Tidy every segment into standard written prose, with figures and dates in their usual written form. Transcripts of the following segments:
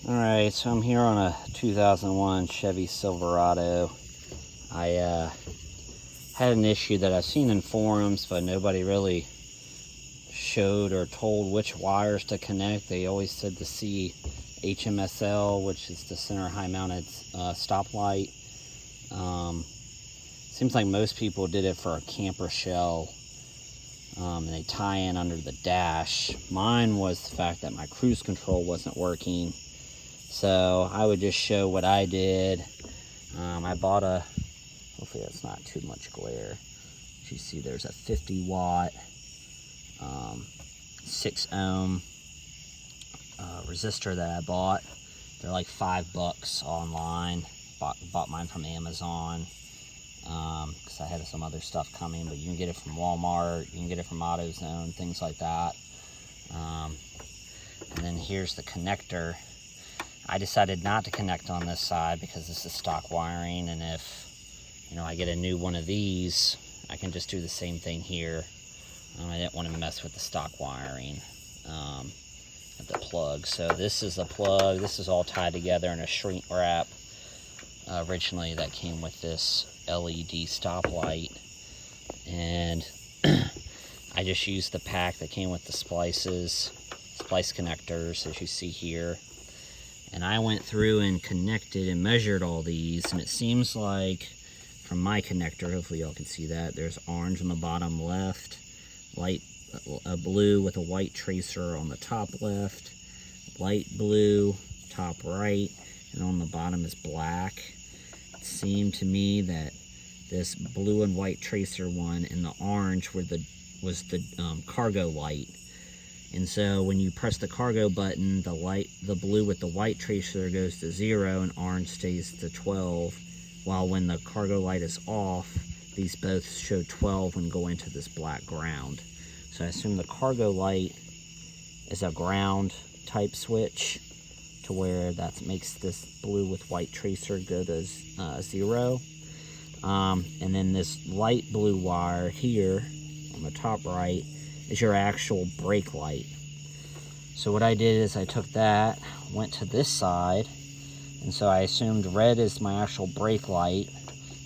Alright, so I'm here on a 2001 Chevy Silverado. I had an issue that I've seen in forums, but nobody really showed or told which wires to connect. They always said the CHMSL, which is the center high mounted stoplight. Seems like most people did it for a camper shell, and they tie in under the dash. Mine was the fact that my cruise control wasn't working. So I would just show what I did. I bought a, hopefully that's not too much glare. As you see, there's a 50 watt, 6 ohm resistor that I bought. They're like $5 online. Bought mine from Amazon because I had some other stuff coming, but you can get it from Walmart, you can get it from AutoZone, things like that. And then here's the connector. I decided not to connect on this side because this is stock wiring, and if I get a new one of these, I can just do the same thing here. I didn't want to mess with the stock wiring of the plug. So this is the plug. This is all tied together in a shrink wrap. Originally that came with this LED stoplight, and I just used the pack that came with the splice connectors, as you see here. And I went through and connected and measured all these, and it seems like from my connector, hopefully y'all can see that, there's orange on the bottom left, light blue with a white tracer on the top left, light blue top right, and on the bottom is black. It seemed to me that this blue and white tracer one and the orange was the cargo light. And so when you press the cargo button, the blue with the white tracer goes to 0 and orange stays to 12, while when the cargo light is off, these both show 12 and go into this black ground. So I assume the cargo light is a ground type switch, to where that makes this blue with white tracer go to 0. And then this light blue wire here on the top right is your actual brake light. So what I did is I took that, went to this side, and so I assumed red is my actual brake light,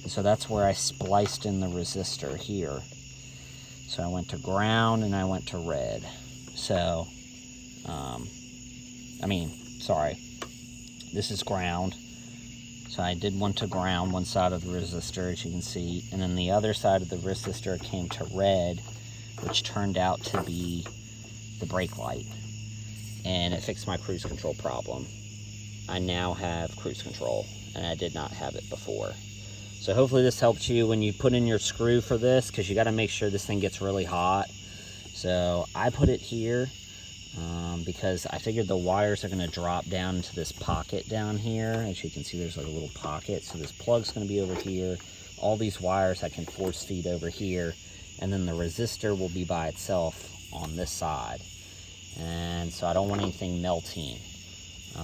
and so that's where I spliced in the resistor here. So I went to ground and I went to red. So, this is ground. So I did one to ground, one side of the resistor, as you can see, and then the other side of the resistor came to red, which turned out to be the brake light. And it fixed my cruise control problem. I now have cruise control, and I did not have it before. So hopefully this helps you when you put in your screw for this, because you got to make sure this thing gets really hot. So I put it here because I figured the wires are going to drop down into this pocket down here. As you can see, there's like a little pocket. So this plug's going to be over here. All these wires I can force feed over here. And then the resistor will be by itself on this side. And so I don't want anything melting.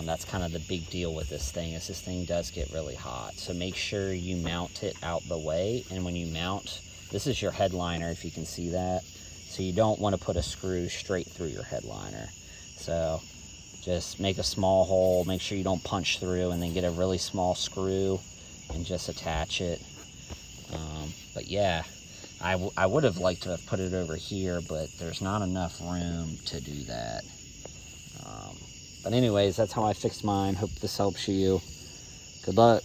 That's kind of the big deal with this thing, is this thing does get really hot. So make sure you mount it out the way. And when you mount, this is your headliner, if you can see that. So you don't want to put a screw straight through your headliner. So just make a small hole, make sure you don't punch through, and then get a really small screw and just attach it. But yeah, I would have liked to have put it over here, but there's not enough room to do that. But anyways, that's how I fixed mine. Hope this helps you. Good luck.